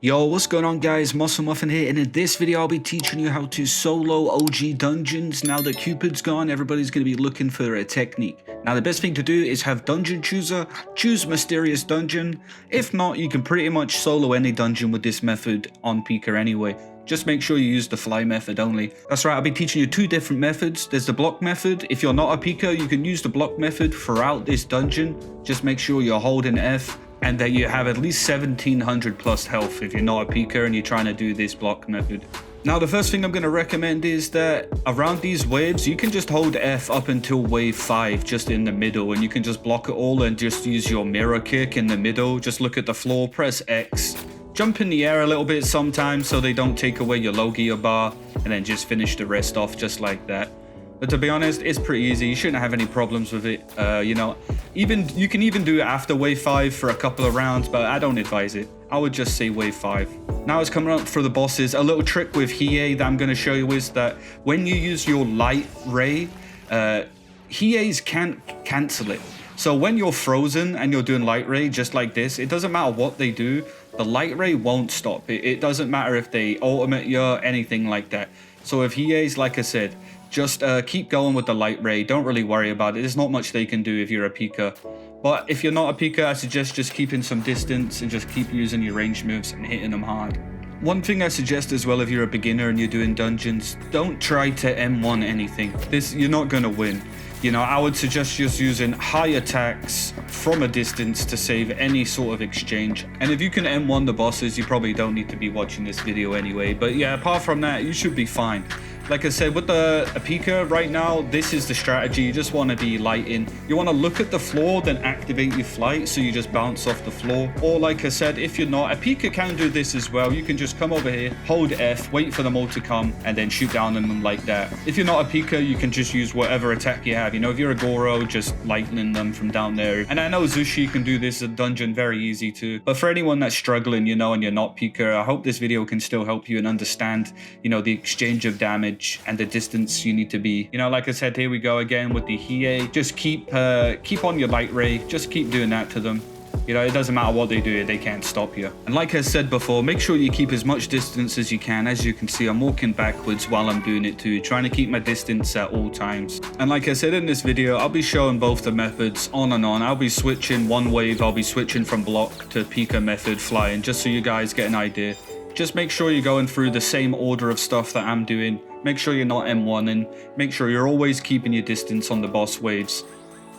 Yo, what's going on guys, Muscle Muffin here, and in this video I'll be teaching you how to solo OG dungeons. Now that Cupid's gone, everybody's going to be looking for a technique. Now the best thing to do is have Dungeon Chooser, choose Mysterious Dungeon. If not, you can pretty much solo any dungeon with this method on Pika anyway. Just make sure you use the fly method only. That's right, I'll be teaching you two different methods. There's the block method. If you're not a Pika, you can use the block method throughout this dungeon. Just make sure you're holding F and that you have at least 1700 plus health if you're not a Pika and you're trying to do this block method. Now the first thing I'm going to recommend is that around these waves you can just hold F up until wave 5 just in the middle, and you can just block it all and just use your mirror kick in the middle. Just look at the floor, press X, jump in the air a little bit sometimes so they don't take away your low gear bar, and then just finish the rest off just like that. But to be honest, it's pretty easy. You shouldn't have any problems with it. You can even do it after wave 5 for a couple of rounds, but I don't advise it. I would just say wave 5. Now it's coming up for the bosses. A little trick with Hiei that I'm going to show you is that when you use your light ray, Hieis can't cancel it. So when you're frozen and you're doing light ray just like this, it doesn't matter what they do, the light ray won't stop it. It doesn't matter if they ultimate you, anything like that. So if Hieis, like I said, just keep going with the light ray. Don't really worry about it. There's not much they can do if you're a Pika. But if you're not a Pika, I suggest just keeping some distance and just keep using your range moves and hitting them hard. One thing I suggest as well, if you're a beginner and you're doing dungeons, don't try to M1 anything. You're not going to win. You know, I would suggest just using high attacks from a distance to save any sort of exchange. And if you can M1 the bosses, you probably don't need to be watching this video anyway. But yeah, apart from that, you should be fine. Like I said, with a Pika right now, this is the strategy. You just want to be lighting. You want to look at the floor, then activate your flight, so you just bounce off the floor. Or like I said, if you're not, a Pika can do this as well. You can just come over here, hold F, wait for them all to come, and then shoot down on them like that. If you're not a Pika, you can just use whatever attack you have. You know, if you're a Goro, just lightning them from down there. And I know Zushi can do this in dungeon very easy too. But for anyone that's struggling, you know, and you're not Pika, I hope this video can still help you and understand, you know, the exchange of damage and the distance you need to be. You know, like I said, here we go again with the Hiei. Just keep on your light ray. Just keep doing that to them. You know, it doesn't matter what they do, they can't stop you. And like I said before, make sure you keep as much distance as you can. As you can see, I'm walking backwards while I'm doing it too, trying to keep my distance at all times. And like I said in this video, I'll be showing both the methods on and on. I'll be switching one wave, I'll be switching from block to Pika method flying, just so you guys get an idea. Just make sure you're going through the same order of stuff that I'm doing. Make sure you're not M1, and make sure you're always keeping your distance on the boss waves.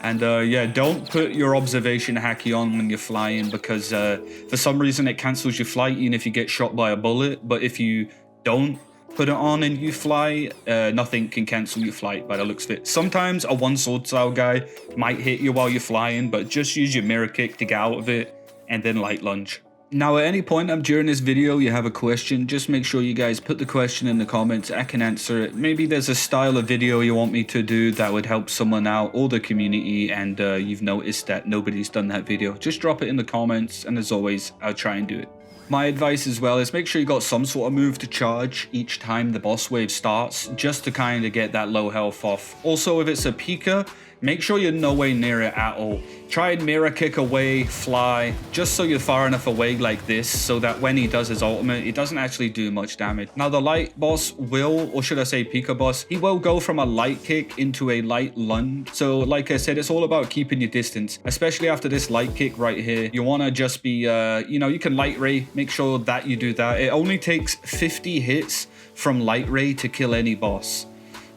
And yeah, don't put your observation haki on when you're flying, because for some reason it cancels your flight even if you get shot by a bullet. But if you don't put it on and you fly, nothing can cancel your flight by the looks of it. Sometimes a one sword style guy might hit you while you're flying, but just use your mirror kick to get out of it and then light lunge. Now at any point during this video you have a question, just make sure you guys put the question in the comments. I can answer it. Maybe there's a style of video you want me to do that would help someone out or the community, and you've noticed that nobody's done that video. Just drop it in the comments, and as always, I'll try and do it. My advice as well is make sure you got some sort of move to charge each time the boss wave starts, just to kind of get that low health off. Also, if it's a Pika, make sure you're nowhere near it at all. Try and mirror kick away, fly, just so you're far enough away like this, so that when he does his ultimate, it doesn't actually do much damage. Now the light boss will, or should I say Pika boss, he will go from a light kick into a light lunge. So like I said, it's all about keeping your distance, especially after this light kick right here. You want to just be, you know, you can light ray, make sure that you do that. It only takes 50 hits from light ray to kill any boss.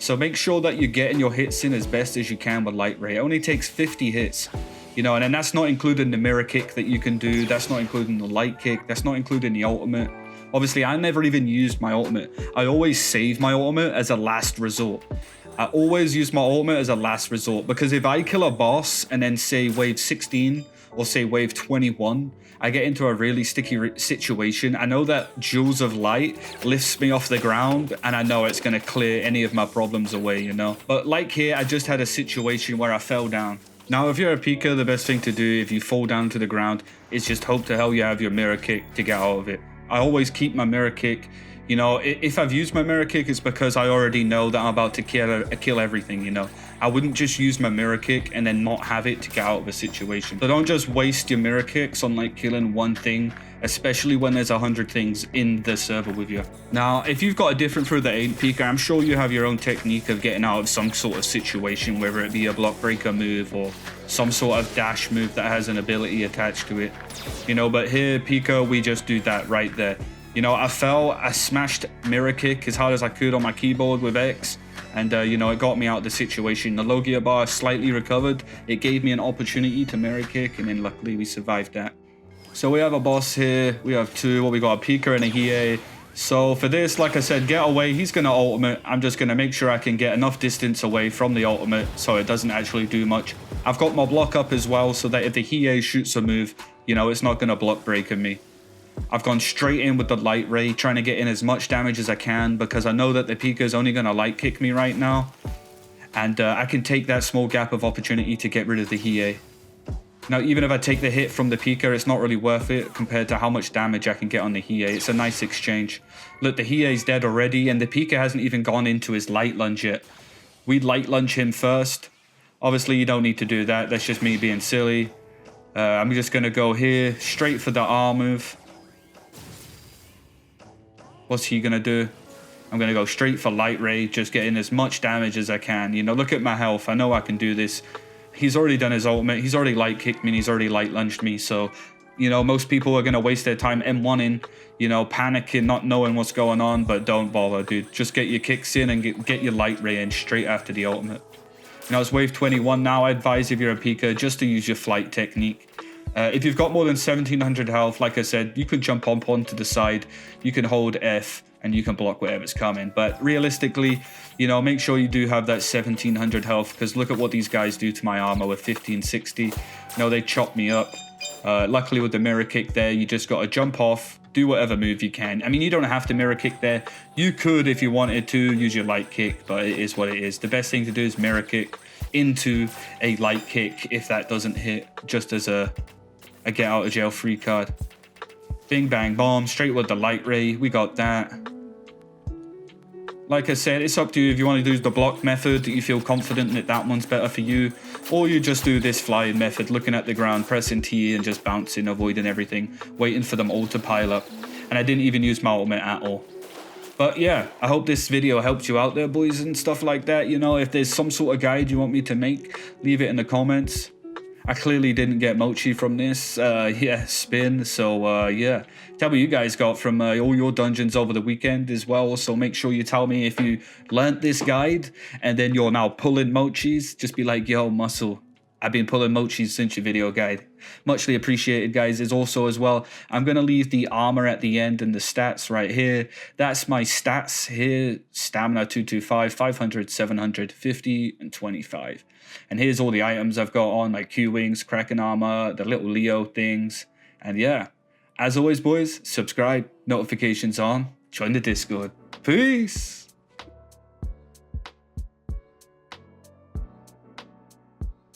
So make sure that you're getting your hits in as best as you can with light ray. It only takes 50 hits, you know, and then that's not including the mirror kick that you can do. That's not including the light kick. That's not including the ultimate. Obviously, I never even used my ultimate. I always save my ultimate as a last resort. I always use my ultimate as a last resort, because if I kill a boss and then say wave 16 or say wave 21, I get into a really sticky situation. I know that Jewels of Light lifts me off the ground, and I know it's going to clear any of my problems away, you know. But like here, I just had a situation where I fell down. Now, if you're a Pika, the best thing to do if you fall down to the ground is just hope to hell you have your mirror kick to get out of it. I always keep my mirror kick, You know, if I've used my mirror kick, it's because I already know that I'm about to kill everything, you know. I wouldn't just use my mirror kick and then not have it to get out of a situation. So don't just waste your mirror kicks on like killing one thing, especially when there's 100 things in the server with you. Now, if you've got a different through the 8 peeker, I'm sure you have your own technique of getting out of some sort of situation, whether it be a block breaker move or some sort of dash move that has an ability attached to it. You know, but here, peeker, we just do that right there. You know, I smashed mirror kick as hard as I could on my keyboard with X, and you know, it got me out of the situation. The Logia bar slightly recovered. It gave me an opportunity to mirror kick, and then luckily we survived that. So we have a boss here. We have two. Well, we got a Pika and a Hiei. So for this, like I said, get away. He's going to ultimate. I'm just going to make sure I can get enough distance away from the ultimate so it doesn't actually do much. I've got my block up as well so that if the Hiei shoots a move, you know, it's not going to block break me. I've gone straight in with the light ray, trying to get in as much damage as I can because I know that the Pika is only going to light kick me right now. And I can take that small gap of opportunity to get rid of the Hiei. Now, even if I take the hit from the Pika, it's not really worth it compared to how much damage I can get on the Hiei. It's a nice exchange. Look, the Hiei's dead already, and the Pika hasn't even gone into his light lunge yet. We'd light lunge him first. Obviously, you don't need to do that. That's just me being silly. I'm just going to go here, straight for the R move. What's he going to do? I'm going to go straight for light ray, just getting as much damage as I can. You know, look at my health. I know I can do this. He's already done his ultimate. He's already light kicked me and he's already light lunged me. So, you know, most people are going to waste their time M1ing, you know, panicking, not knowing what's going on. But don't bother, dude. Just get your kicks in and get your light ray in straight after the ultimate. You know, it's wave 21 now. I advise if you're a Pika just to use your flight technique. If you've got more than 1700 health, like I said, you can jump up onto the side, you can hold F, and you can block whatever's coming. But realistically, you know, make sure you do have that 1700 health, because look at what these guys do to my armor with 1560. You know, they chop me up. Luckily with the mirror kick there, you just got to jump off, do whatever move you can. I mean, you don't have to mirror kick there. You could, if you wanted to, use your light kick, but it is what it is. The best thing to do is mirror kick into a light kick if that doesn't hit, just as a get out of jail free card. Bing bang bomb, straight with the light ray. We got that. Like I said, it's up to you if you want to do the block method, you feel confident that that one's better for you, or you just do this flying method, looking at the ground, pressing T and just bouncing, avoiding everything, waiting for them all to pile up. And I didn't even use my ultimate at all. But yeah, I hope this video helped you out there, boys, and stuff like that. You know, if there's some sort of guide you want me to make, leave it in the comments. I clearly didn't get mochi from this, yeah, spin, so yeah. Tell me what you guys got from all your dungeons over the weekend as well, so make sure you tell me if you learnt this guide, and then you're now pulling mochis, just be like, yo, Muscle, I've been pulling mochis since your video guide. Muchly appreciated, guys. Is also as well, I'm going to leave the armor at the end and the stats right here. That's my stats here. Stamina 225, 500, 750, and 25. And here's all the items I've got on, like Q-Wings, Kraken armor, the little Leo things. And yeah, as always, boys, subscribe, notifications on, join the Discord. Peace!